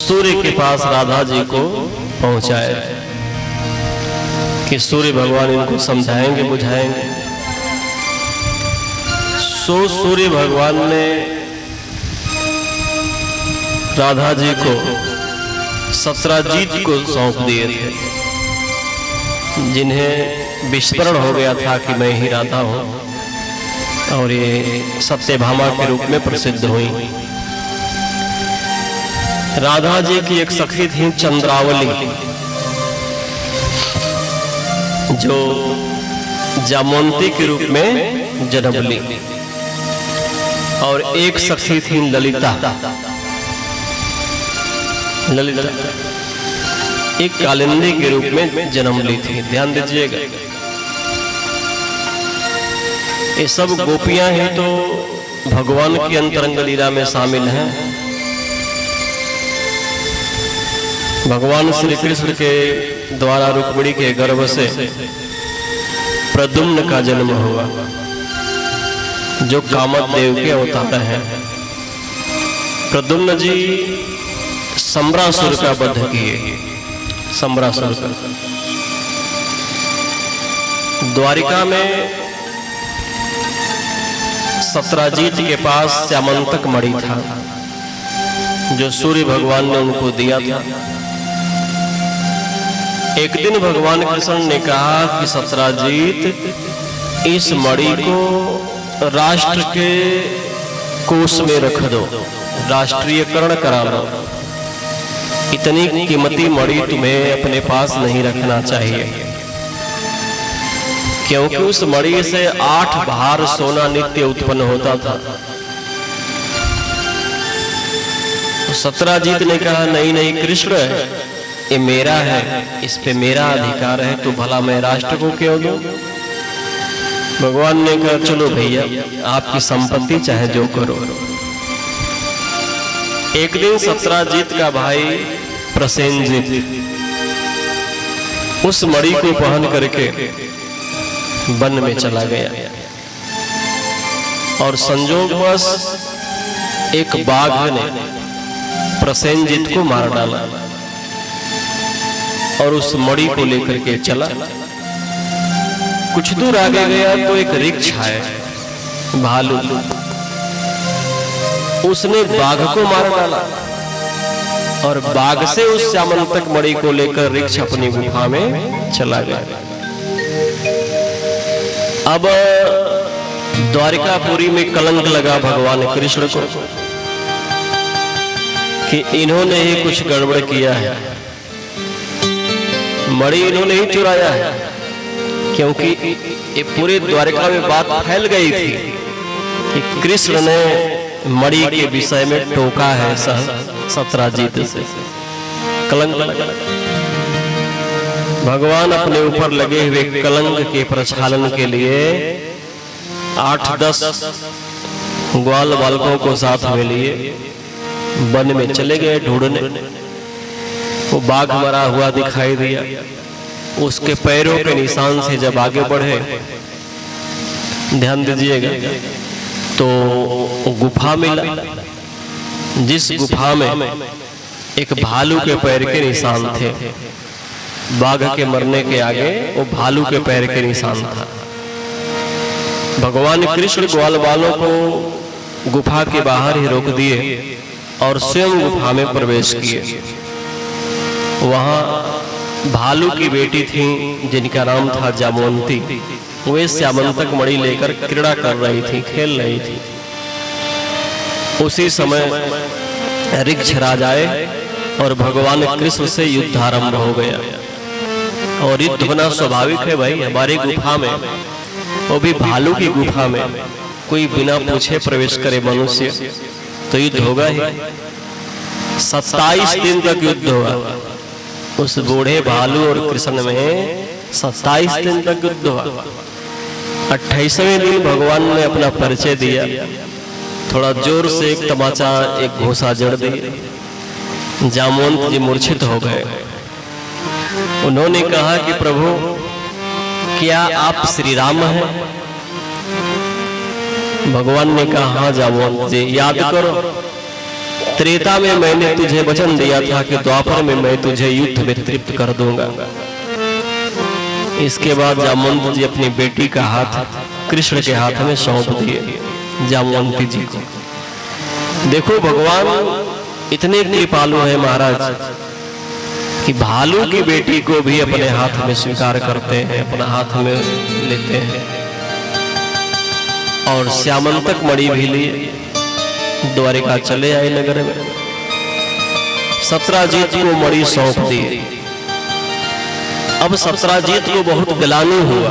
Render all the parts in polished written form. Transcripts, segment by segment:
सूर्य के पास राधा जी को पहुंचाए कि सूर्य भगवान इनको समझाएंगे बुझाएंगे। सो सूर्य भगवान ने राधा जी को सत्राजीत को सौंप दिए थे, जिन्हें विस्मरण हो गया था कि मैं ही राधा हूं, और ये सत्यभामा के रूप में प्रसिद्ध हुई। राधा जी की एक सखी थी चंद्रावली, जो जामवंती के रूप में जन्म ली, और एक सखी थी ललिता। ललिता एक कालिंदी के रूप में जन्म ली थी। ध्यान दीजिएगा, ये सब गोपियां हैं तो भगवान की अंतरंग लीला में शामिल हैं। भगवान श्री कृष्ण के द्वारा रुक्मिणी के गर्भ से प्रद्युम्न का जन्म हुआ, जो कामदेव के अवतार हैं। प्रद्युम्न जी सम्रासुर का वध किए। सम्रासुर का द्वारिका में सत्राजीत के पास श्यामंतक मणि था, जो सूर्य भगवान ने उनको दिया था। एक दिन भगवान कृष्ण ने कहा कि सत्राजीत, इस मणि को राष्ट्र के कोष में रख दो, राष्ट्रीयकरण करा लो। इतनी कीमती मणि तुम्हें अपने पास नहीं रखना चाहिए, क्योंकि उस मणि से 8 भार सोना नित्य उत्पन्न होता था। सत्राजीत ने कहा, नहीं नहीं कृष्ण, ये मेरा है, इस पे मेरा अधिकार है, तो भला मैं राष्ट्र को क्यों दूं? भगवान ने कहा, चलो भैया, आपकी संपत्ति चाहे जो करो। एक दिन सत्राजीत का भाई प्रसेनजीत उस मणि को पहन करके वन में चला गया, और संयोगवश एक बाघ ने प्रसेनजीत को मार डाला, और उस मणि को लेकर के चला। कुछ दूर आगे गया तो एक रिक्ष है, भालू, उसने बाघ को मार डाला, और बाघ से उस श्यामंतक मणि को लेकर रिक्ष अपनी गुफा में चला गया। अब द्वारिकापुरी में कलंक लगा भगवान कृष्ण को कि इन्होंने ही कुछ गड़बड़ किया है, मणि इन्होंने ही चुराया है, क्योंकि ये पूरे द्वारिका में बात फैल गई थी कि कृष्ण ने मणि के विषय में टोका है सत्राजीत से। कलंक लगा। भगवान अपने ऊपर लगे हुए कलंक के प्रक्षालन के लिए 8-10 ग्वाल बालकों को साथ में लिए वन में चले गए ढूंढने। वो बाघ मरा हुआ दिखाई दिया, उसके पैरों के निशान से जब आगे बढ़े, ध्यान दीजिएगा, तो गुफा मिला, जिस गुफा में एक भालू के पैर के निशान थे। बाघ के मरने के आगे वो भालू के पैर के निशान था। भगवान कृष्ण ग्वाल बालों को गुफा के बाहर ही रोक दिए और स्वयं गुफा में प्रवेश किए। वहां भालू की बेटी थी जिनका नाम था जामवंती। वे श्यामंतक मणि लेकर क्रीड़ा कर रही थी, खेल रही थी। उसी समय ऋक्षराज आए और भगवान कृष्ण से युद्ध आरंभ हो गया। और युद्ध होना स्वाभाविक है भाई, हमारी गुफा में, वो भी भालू की गुफा में, कोई बिना पूछे प्रवेश करे मनुष्य, तो युद्ध होगा ही। 27 दिन तक युद्ध होगा। उस बूढ़े भालू और कृष्ण में 27 दिन तक युद्ध हुआ। 28वें दिन भगवान ने अपना परिचय दिया, थोड़ा जोर से एक तमाचा, एक घोंसा जड़ दिया। जामवंत जी मूर्छित हो गए। उन्होंने कहा कि प्रभु, क्या आप श्री राम हैं? भगवान ने कहा, हाँ जामवंत जी, याद करो त्रेता में मैंने तुझे वचन दिया था कि द्वापर में मैं तुझे युद्ध में तृप्त कर दूंगा। इसके बाद जामवंत जी अपनी बेटी का हाथ कृष्ण के हाथ में सौंप दिए जामवंती जी को। देखो भगवान इतने कृपालु है महाराज कि भालू की बेटी को भी अपने हाथ में स्वीकार करते हैं, अपना हाथ में लेते हैं। और श्यामंतक मणि भी लिए द्वारिका चले आए नगर में। सत्राजीत को मणि सौंप दिए। अब सत्राजीत को बहुत ग्लानि हुआ,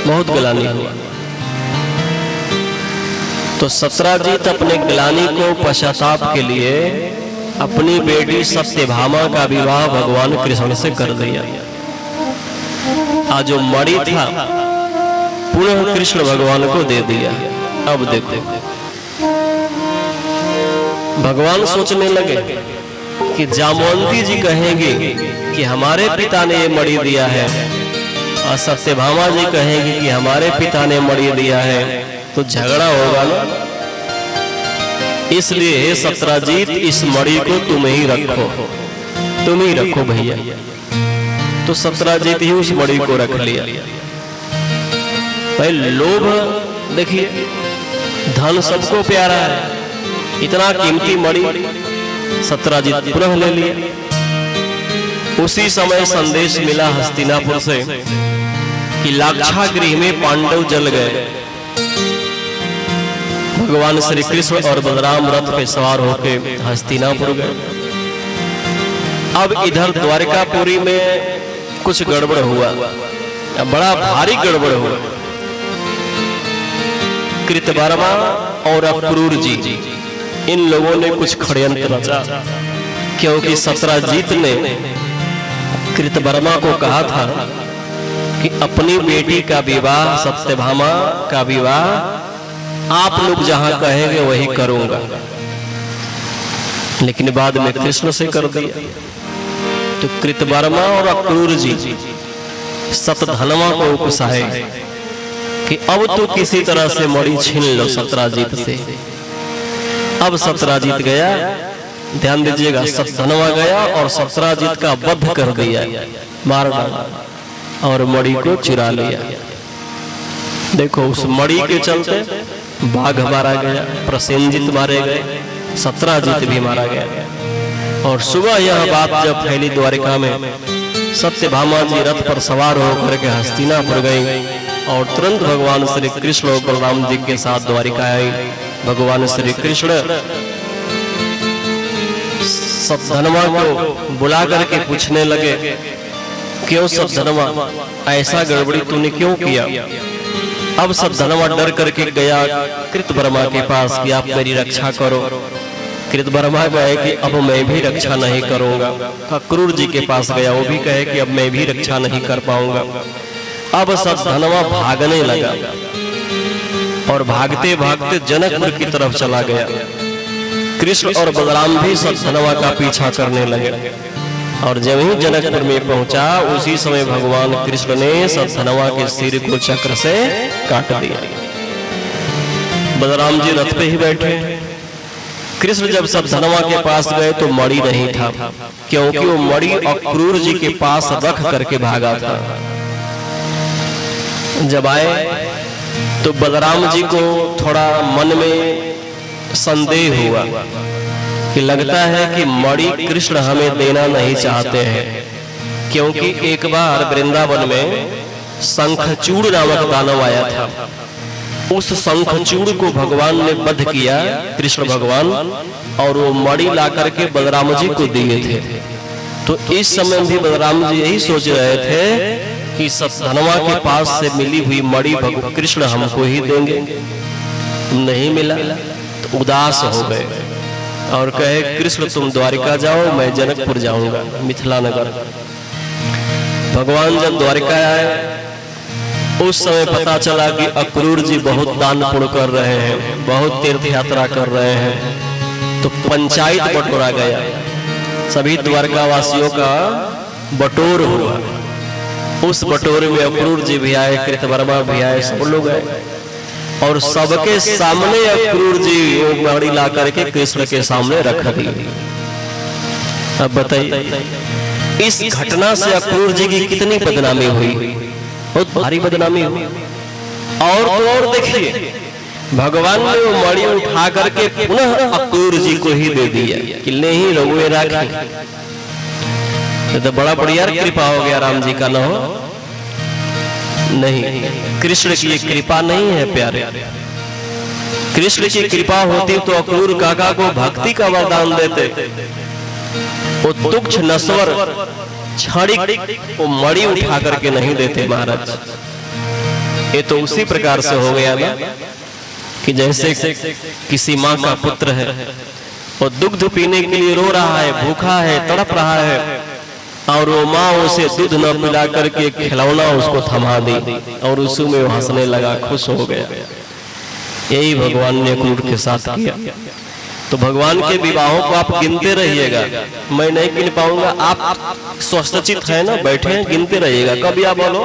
बहुत ग्लानि हुआ। तो सत्राजीत अपने ग्लानि को पश्चाताप के लिए अपनी बेटी सत्यभामा का विवाह भगवान कृष्ण से कर दिया। आज जो मणि था पुनः कृष्ण भगवान को दे दिया। अब देखो भगवान सोचने लगे कि जामवंती जी कहेंगे कि हमारे पिता ने ये मणि दिया है, और सत्यभामा जी कहेंगे कि हमारे पिता ने मणि दिया है, तो झगड़ा होगा ना। इसलिए हे सत्राजीत इस मणि को तुम ही रखो, तुम ही रखो भैया। तो सत्राजीत ही उस मणि को रख लिया। भाई लोभ देखिए, धन सबको प्यारा है, इतना कीमती मणि सत्राजीत पुनः ले लिया। उसी समय संदेश मिला हस्तिनापुर से कि लाक्षागृह में पांडव जल गए। भगवान श्री कृष्ण और बलराम रथ पे सवार होकर हस्तिनापुर गए। अब इधर द्वारिकापुरी में कुछ गड़बड़ हुआ, बड़ा भारी गड़बड़ हुआ। कृतवर्मा और अक्रूर जी इन लोगों ने कुछ षड्यंत्र रचा, क्योंकि सत्राजीत ने कृतवर्मा को कहा था कि अपनी बेटी का विवाह सत्यभामा का विवाह आप लोग जहां कहेंगे वही करूंगा, लेकिन बाद में कृष्ण से कर दिया। तो कृतवर्मा और अक्रूर जी सतधनवा को उकसाए कि अब तो किसी तरह से मणि छीन लो सत्राजीत से। अब सत्राजीत गया, ध्यान दीजिएगा, सतधनवा गया और सत्राजीत का वध कर दिया, मार डाला और मणि को चुरा लिया। देखो उस मणि के चलते बाघ मारा गया, प्रसेनजित मारे गए, सत्राजीत भी मारा गया। और सुबह यह बात जब फैली द्वारिका में, सत्यभामा जी रथ पर सवार होकर के हस्तिनापुर गई और तुरंत भगवान श्री कृष्ण और बलराम जी के साथ द्वारिका आई। भगवान श्री कृष्ण सतधनवा को बुला करके पूछने लगे, क्यों सतधनवा ऐसा गड़बड़ी तूने क्यों किया? अब सतधनवा डर करके गया कृतवर्मा के पास कि आप मेरी रक्षा करो। कृतवर्मा कहे कि अब मैं भी रक्षा नहीं करूंगा। अक्रूर जी के पास गया, वो भी कहे कि अब मैं भी रक्षा नहीं कर पाऊंगा। अब सतधनवा भागने लगा और भागते भागते जनकपुर की तरफ चला गया। कृष्ण और बलराम भी सतधनवा का पीछा करने लगे और जब ही जनकपुर में पहुंचा उसी समय भगवान कृष्ण ने सतधनवा के सिर को चक्र से काट दिया। बलराम जी रथ पे ही बैठे। कृष्ण जब सतधनवा के पास गए तो मणि नहीं था, क्योंकि वो मणि अक्रूर जी के पास रख करके भागा था। जब आए तो बलराम जी को थोड़ा मन में संदेह हुआ कि लगता है कि मणि कृष्ण हमें देना नहीं चाहते हैं, क्योंकि एक बार वृंदावन में शंखचूड़ नामक दानव आया था। उस शंखचूड़ को भगवान ने वध किया, कृष्ण भगवान, और वो मणि ला करके बलराम जी को दिए थे। तो इस समय भी बलराम जी यही सोच रहे थे कि सतधनवा के पास से मिली हुई मणि कृष्ण हमको ही देंगे। नहीं मिला तो उदास हो गए और कहे, कृष्ण तुम द्वारिका जाओ, मैं जनकपुर जाऊंगा, मिथिला नगर। भगवान जब द्वारिका आए उस समय पता चला कि अक्रूर जी बहुत दान पुण्य कर रहे हैं, बहुत तीर्थ यात्रा कर रहे हैं। तो पंचायत बटोरा गया, सभी द्वारका वासियों का बटोर हुआ। उस बटोरे में अक्रूर जी भी आए, कृतवर्मा भी आए, सब लोग आए। और सबके सामने अक्रूर जी वो मणि ला करके कृष्ण के सामने रख दी। अब बताइए इस घटना से अक्रूर जी की कितनी बदनामी हुई, बहुत भारी बदनामी हुई। और तो और देखिए भगवान ने वो मणि उठा करके पुनः अक्रूर जी को ही दे दिया कि ले ही रघुए राखी। तो बड़ा बढ़िया कृपा हो गया राम जी का, न हो नहीं, कृष्ण की कृपा नहीं है प्यारे। कृष्ण की कृपा होती तो अक्रूर काका को भक्ति का वरदान देते। वो तुच्छ नश्वर क्षणिक वो मणि उठा करके नहीं देते महाराज। ये तो उसी प्रकार से हो गया ना कि जैसे किसी माँ का पुत्र है, वो दुग्ध पीने के लिए रो रहा है, भूखा है, तड़प रहा है, और वो माँ उसे दूध न पिला करके खिलौना उसको थमा दी और उसी में वो हंसने लगा, खुश हो गया। यही भगवान ने अक्रूर के साथ किया। तो भगवान के विवाहों को आप गिनते रहिएगा, मैं नहीं गिन पाऊंगा। आप स्वस्थचित है ना, बैठे हैं, गिनते रहिएगा। कब या बोलो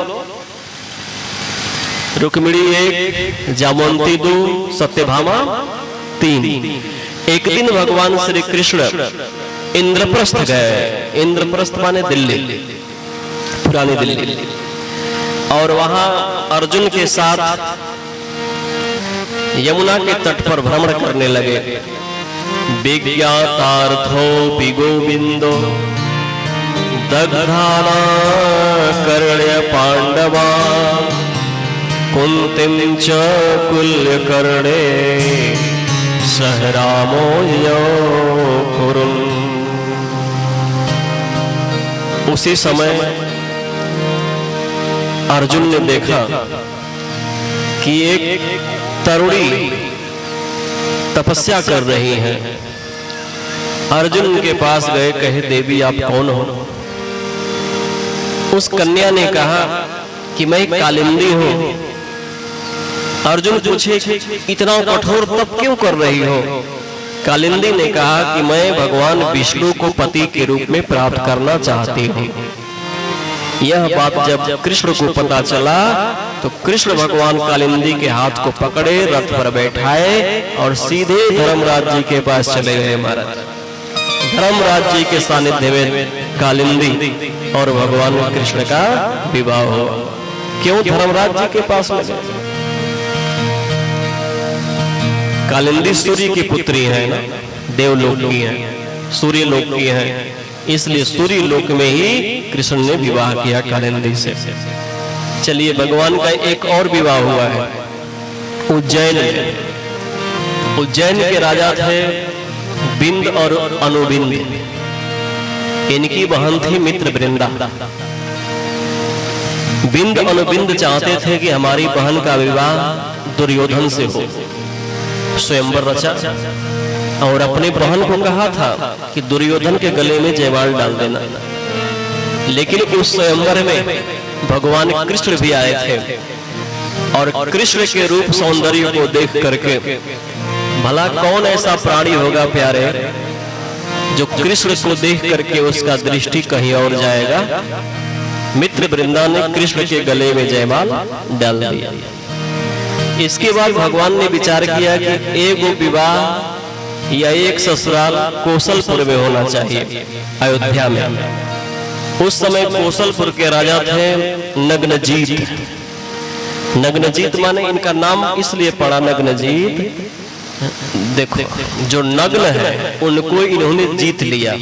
रुक्मिणी 1, जामवंती 2, सत्यभामा 3। एक दिन भगवान श्री कृष्ण इंद्रप्रस्थ गए। इंद्रप्रस्थ माने दिल्ली, पुरानी दिल्ली। और वहां अर्जुन के साथ यमुना के तट पर भ्रमण करने लगे। विज्ञातार्थोऽपि गोविंदो दग्धाना कर्ण्य पांडवा कुंतीं च कुल्यकर्णे सह रामो कुरुन्। उसी समय अर्जुन ने देखा कि एक तरुणी तपस्या कर रही हैं। अर्जुन उनके पास गए, कहे देवी आप कौन हो? उस कन्या ने कहा कि मैं कालिंदी हूं। अर्जुन पूछे इतना कठोर तप क्यों कर रही हो? कालिंदी ने कहा कि मैं भगवान विष्णु को पति के रूप में प्राप्त करना चाहती हूँ। यह बात जब कृष्ण को पता चला तो कृष्ण भगवान कालिंदी के हाथ को पकड़े, रथ पर बैठाए और सीधे धर्मराज जी के पास चले गए। महाराज धर्मराज जी के सानिध्य में कालिंदी और भगवान कृष्ण का विवाह हुआ। क्यों धर्मराज जी के पास लगे? कालिंदी सूर्य की पुत्री है ना, देवलोक की है, सूर्य लोक की है, इसलिए सूर्य लोक में ही कृष्ण ने विवाह किया कालिंदी से। चलिए भगवान का एक और विवाह हुआ है उज्जैन में। उज्जैन के राजा थे बिंद और अनुबिंद। इनकी बहन थी मित्र वृंदा। बिंद अनुबिंद चाहते थे कि हमारी बहन का विवाह दुर्योधन से हो। स्वयंवर रचा और अपने बहन को कहा था कि दुर्योधन के गले में जयमाल डाल देना। लेकिन उस स्वयंवर में भगवान कृष्ण भी आए थे और कृष्ण के रूप सौंदर्य को देख करके भला कौन ऐसा प्राणी होगा प्यारे जो कृष्ण को देख करके उसका दृष्टि कहीं और जाएगा। मित्र वृंदा ने कृष्ण के गले में जयमाल डाल दिया। इसके बाद भगवान ने विचार किया कि एक विवाह या एक ससुराल कौशलपुर में होना चाहिए, अयोध्या में। उस समय कौशलपुर के राजा थे नग्नजीत। नग्नजीत माने इनका नाम इसलिए पड़ा नग्नजीत, देखो जो नग्न है उनको इन्होंने जीत लिया,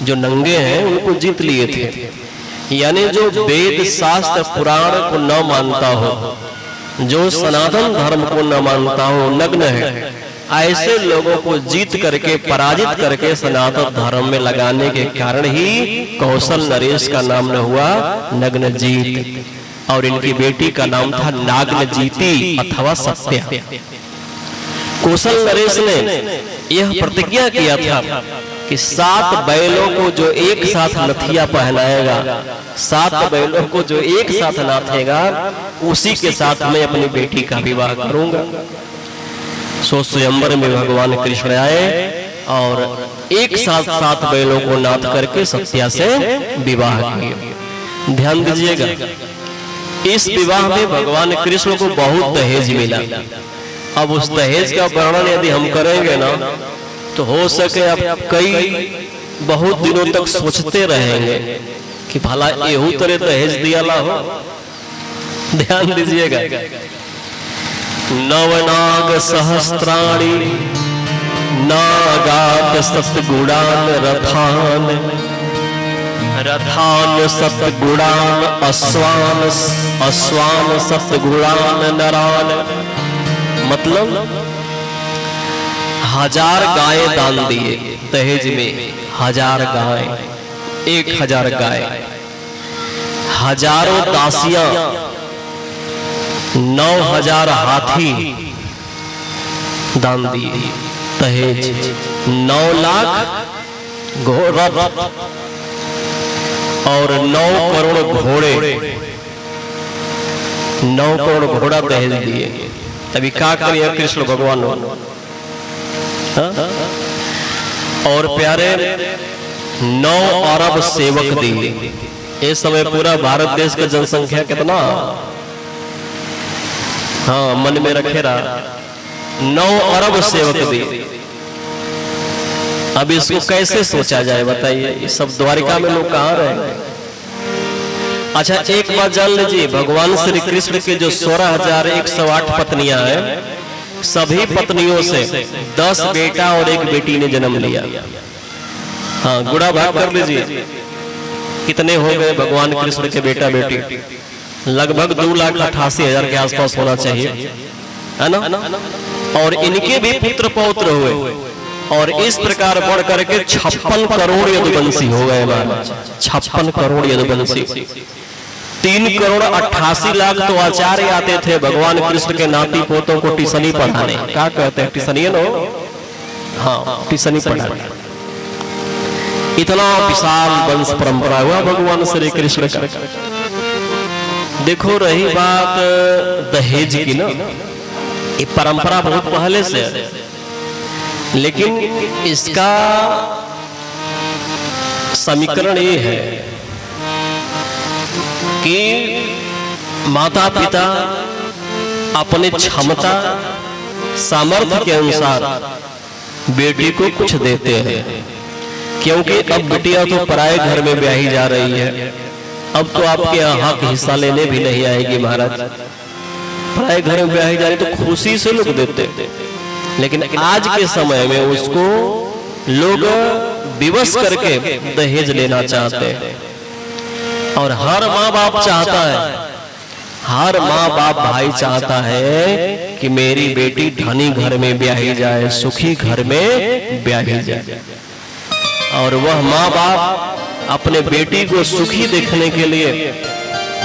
जो नंगे हैं उनको जीत लिए थे। यानी जो वेद शास्त्र पुराण को न मानता हो, जो सनातन धर्म को न मानता हो, नग्न है, ऐसे लोगों को जीत करके पराजित करके सनातन धर्म में लगाने के कारण ही कौशल नरेश का नाम न हुआ नग्नजीत, और इनकी बेटी का नाम था नागनजीती अथवा सत्या। कौशल नरेश ने यह प्रतिज्ञा किया था कि 7 बैलों को जो एक साथ नथिया पहनाएगा, 7 बैलों को जो एक साथ नाथेगा, उसी के साथ मैं अपनी बेटी का विवाह करूंगा। सो स्वयंवर में भगवान कृष्ण आए और एक साथ 7 बैलों को नाथ करके सत्या से विवाह किया। ध्यान दीजिएगा, इस विवाह में भगवान कृष्ण को बहुत दहेज मिला। अब उस दहेज का वर्णन यदि हम करेंगे ना तो हो सके अब कई बहुत दिनों तक सोचते रहेंगे कि भला एहू तरह दहेज दिया ला हो। ध्यान दीजिएगा, नवनाग सहस्त्राणी नागात सतगुणान रथान, रथान सतगुणान अश्वान, अश्वान सतगुणान नरान। मतलब 1000 गाय दान दिए दहेज में, 1000 गाय, 1000 गाय, हजारों दासियां, 9000 हाथी दान दिए दहेज, 9 लाख रथ और 9 करोड़ घोड़े, 9 करोड़ घोड़ा दहेज दिए। तभी क्या करिए कृष्ण भगवान। और प्यारे 9 अरब सेवक दिए। इस समय पूरा भारत देश का जनसंख्या कितना, हाँ मन में रखे रहा, 9 अरब सेवक दिए। अब इसको कैसे सोचा जाए बताइए, ये सब द्वारिका में लोग कहाँ रहे। अच्छा एक बात जान लीजिए, भगवान श्री कृष्ण के जो 16,108 पत्नियां हैं, सभी पत्नियों से 10 बेटा और 1 बेटी ने जन्म लिया। हाँ गुणा भाग कर लीजिए, कितने हो गए भगवान कृष्ण के बेटा बेटी? लगभग 2,88,000 के आसपास होना चाहिए, है ना। और इनके भी पुत्र पौत्र हुए, और इस प्रकार बढ़ करके 56 करोड़ यदुवंशी हो गए महाराज। 56 करोड़ यदुवंशी, 3 करोड़ 88 लाख तो आचार्य आते थे भगवान कृष्ण के नाती पोतों को टिसनी पढ़ाने। क्या कहते हैं टिसनी नो, हाँ टिसनी पढ़ाने। इतना विशाल वंश परंपरा हुआ भगवान श्री कृष्ण का। देखो रही बात दहेज की ना, ये परंपरा बहुत पहले से है, लेकिन इसका समीकरण ये है कि माता पिता अपने क्षमता सामर्थ्य के अनुसार बेटी को कुछ देते हैं, क्योंकि अब बिटिया तो पराए घर में ब्याही जा रही है। अब तो आपके यहाँ हक हिस्सा लेने भी नहीं आएगी महाराज। पराए घर में ब्याही जा रही तो खुशी से लोग देते, लेकिन आज के समय में उसको लोग विवश करके दहेज लेना चाहते हैं। और हर माँ बाप चाहता है, हर माँ बाप भाई चाहता है कि मेरी बेटी धनी घर में ब्याही जाए, सुखी घर में ब्याही जाए। और वह माँ बाप अपने बेटी को सुखी देखने के लिए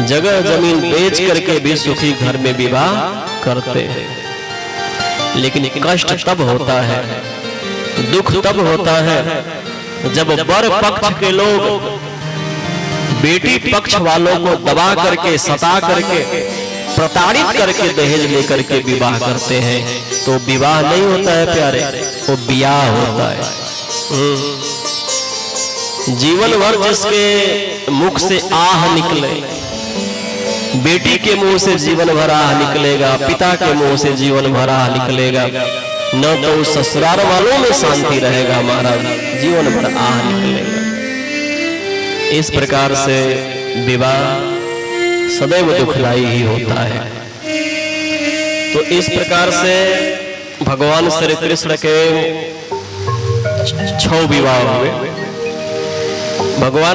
जगह जमीन बेच करके भी सुखी घर में विवाह करते हैं। लेकिन कष्ट तब होता है, दुख तब होता है जब वर पक्ष के लोग बेटी पक्ष वालों को दबा करके, सता करके, प्रताड़ित करके दहेज लेकर के विवाह करते हैं। तो विवाह नहीं होता है प्यारे, वो ब्याह होता है। जीवन भर जिसके मुख से आह निकले, बेटी के मुंह से जीवन भर आह निकलेगा, पिता के मुंह से जीवन भर आह निकलेगा, न तो ससुराल वालों में शांति रहेगा महाराज, जीवन भर आह निकलेगा। इस प्रकार से विवाह सदैव दुखदायी ही होता है। तो इस प्रकार से भगवान श्री कृष्ण के 6 विवाह हुए। भगवान